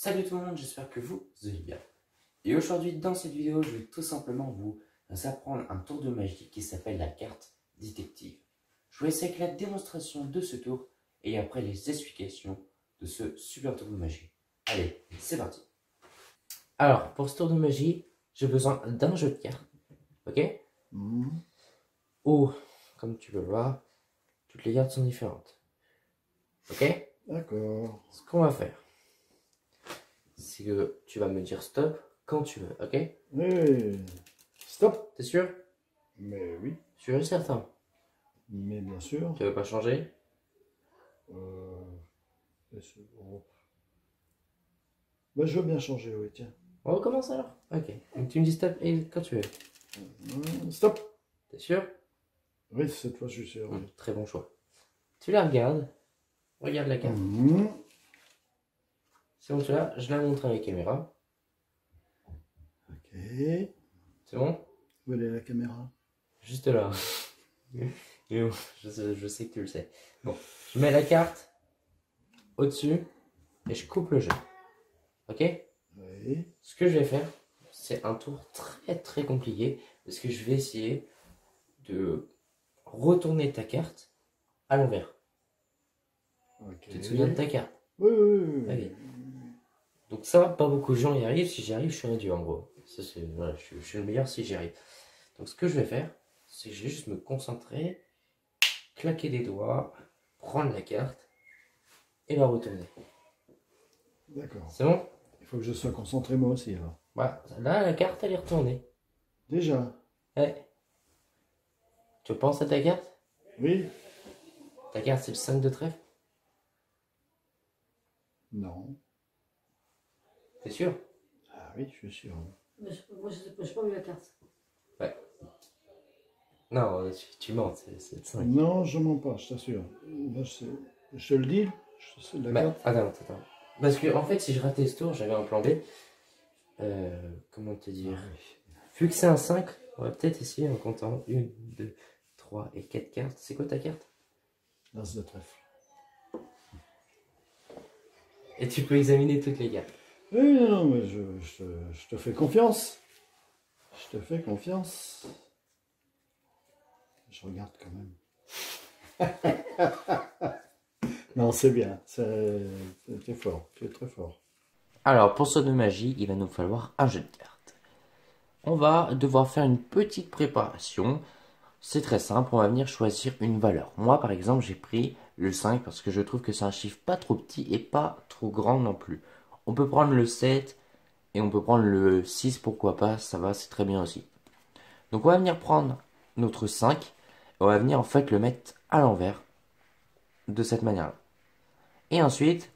Salut tout le monde, j'espère que vous allez bien. Et aujourd'hui, dans cette vidéo, je vais tout simplement vous apprendre un tour de magie qui s'appelle la carte détective. Je vous laisse avec la démonstration de ce tour et après les explications de ce super tour de magie. Allez, c'est parti. Alors, pour ce tour de magie, j'ai besoin d'un jeu de cartes, ok? Où, comme tu peux le voir, toutes les cartes sont différentes, ok? D'accord. Ce qu'on va faire, c'est que tu vas me dire stop quand tu veux, ok? Oui. Stop. T'es sûr? Mais oui. Sûr et certain. Mais bien sûr. Tu veux pas changer? Bon. Bah, je veux bien changer, oui, tiens. On recommence alors? Ok. Donc tu me dis stop et quand tu veux. Stop. T'es sûr? Oui, cette fois, je suis sûr. Très bon choix. Tu la regardes. Regarde la carte. C'est bon, tu l'as? Je la montre à la caméra. Ok. C'est bon? Où est la caméra? Juste là. Et bon, je sais que tu le sais. Bon, je mets la carte au-dessus et je coupe le jeu. Ok? Oui. Ce que je vais faire, c'est un tour très compliqué parce que je vais essayer de retourner ta carte à l'envers. Ok. Tu te souviens de ta carte? Oui. Allez. Donc ça, pas beaucoup de gens y arrivent. Si j'y arrive, je suis un dieu en gros. Ça, voilà, je suis le meilleur si j'y arrive. Donc ce que je vais faire, c'est que je vais juste me concentrer, claquer des doigts, prendre la carte et la retourner. D'accord. C'est bon? Il faut que je sois concentré moi aussi alors. Voilà. Là, la carte, elle est retournée. Déjà? Ouais. Tu penses à ta carte? Oui. Ta carte, c'est le 5 de trèfle? Non. T'es sûr? Ah oui, je suis sûr. Moi, je n'ai pas vu la carte. Ouais. Non, tu mens, c'est le 5. Non, je mens pas, je t'assure. Je te le dis, c'est la carte. Attends. Parce que, en fait, si je ratais ce tour, j'avais un plan B. Comment te dire? Vu que c'est un 5, on va peut-être essayer en comptant 1, 2, 3 et 4 cartes. C'est quoi ta carte? L'as de trèfle. Et tu peux examiner toutes les cartes. Oui, non, mais je te fais confiance. Je te fais confiance. Je regarde quand même. Non, c'est bien. T'es fort. Tu es très fort. Alors, pour ce de magie, il va nous falloir un jeu de cartes. On va devoir faire une petite préparation. C'est très simple, on va venir choisir une valeur. Moi, par exemple, j'ai pris le 5 parce que je trouve que c'est un chiffre pas trop petit et pas trop grand non plus. On peut prendre le 7 et on peut prendre le 6, pourquoi pas, ça va, c'est très bien aussi. Donc on va venir prendre notre 5 et on va venir en fait le mettre à l'envers de cette manière-là. Et ensuite,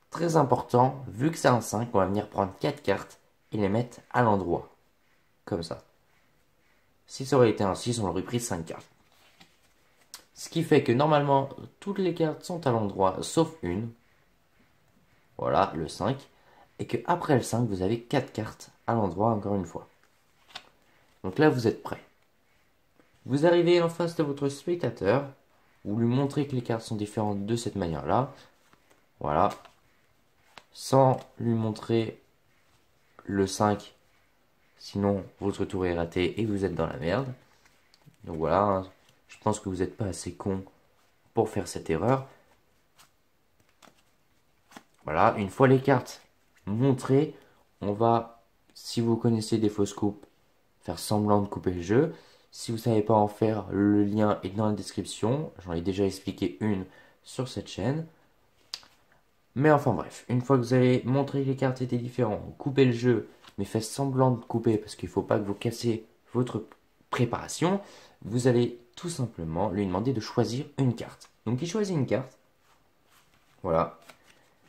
très important, vu que c'est un 5, on va venir prendre 4 cartes et les mettre à l'endroit. Comme ça. Si ça aurait été un 6, on aurait pris 5 cartes. Ce qui fait que normalement, toutes les cartes sont à l'endroit, sauf une. Voilà, le 5. Et que après le 5, vous avez 4 cartes à l'endroit, encore une fois. Donc là, vous êtes prêts. Vous arrivez en face de votre spectateur. Vous lui montrez que les cartes sont différentes de cette manière-là. Voilà. Sans lui montrer le 5. Sinon, votre tour est raté et vous êtes dans la merde. Donc voilà. Je pense que vous n'êtes pas assez con pour faire cette erreur. Voilà, une fois les cartes montrées, on va, si vous connaissez des fausses coupes, faire semblant de couper le jeu. Si vous ne savez pas en faire, le lien est dans la description. J'en ai déjà expliqué une sur cette chaîne. Mais enfin bref, une fois que vous avez montré que les cartes étaient différentes, coupez le jeu, mais faites semblant de couper parce qu'il ne faut pas que vous cassiez votre préparation, vous allez tout simplement lui demander de choisir une carte. Donc il choisit une carte. Voilà.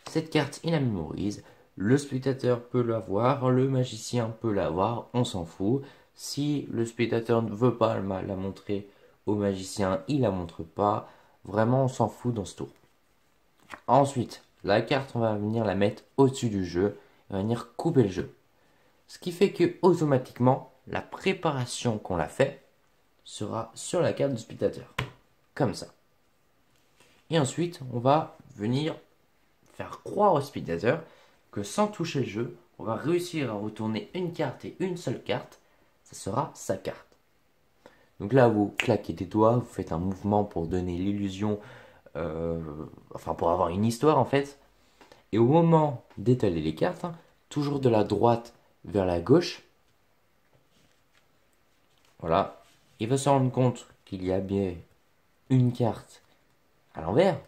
Cette carte, il la mémorise. Le spectateur peut l'avoir, le magicien peut l'avoir, on s'en fout. Si le spectateur ne veut pas la montrer au magicien, il la montre pas. Vraiment, on s'en fout dans ce tour. Ensuite, la carte, on va venir la mettre au-dessus du jeu. On va venir couper le jeu. Ce qui fait que automatiquement, la préparation qu'on a fait sera sur la carte du spectateur. Comme ça. Et ensuite, on va venir faire croire au spectateur que sans toucher le jeu, on va réussir à retourner une carte et une seule carte, ça sera sa carte. Donc là, vous claquez des doigts, vous faites un mouvement pour donner l'illusion, enfin pour avoir une histoire en fait. Et au moment d'étaler les cartes, hein, toujours de la droite vers la gauche, voilà, il va se rendre compte qu'il y a bien une carte à l'envers,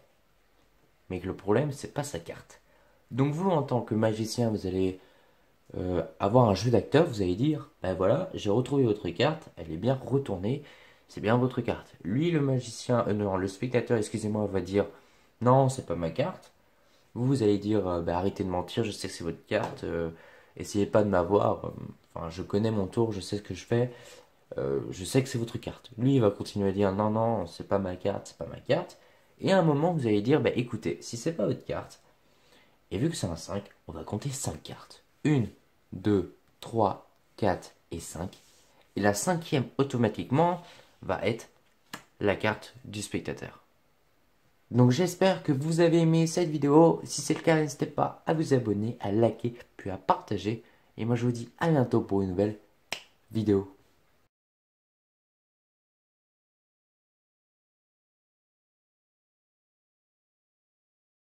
mais que le problème, c'est pas sa carte. Donc vous, en tant que magicien, vous allez avoir un jeu d'acteur, vous allez dire, ben voilà, j'ai retrouvé votre carte, elle est bien retournée, c'est bien votre carte. Lui, le magicien, non, le spectateur, excusez-moi, va dire, non, c'est pas ma carte. Vous allez dire, ben, arrêtez de mentir, je sais que c'est votre carte, essayez pas de m'avoir, enfin, je connais mon tour, je sais ce que je fais, je sais que c'est votre carte. Lui, il va continuer à dire, non, non, c'est pas ma carte, c'est pas ma carte. Et à un moment, vous allez dire, ben écoutez, si c'est pas votre carte, et vu que c'est un 5, on va compter 5 cartes. 1, 2, 3, 4 et 5. Et la cinquième, automatiquement, va être la carte du spectateur. Donc j'espère que vous avez aimé cette vidéo. Si c'est le cas, n'hésitez pas à vous abonner, à liker, puis à partager. Et moi je vous dis à bientôt pour une nouvelle vidéo.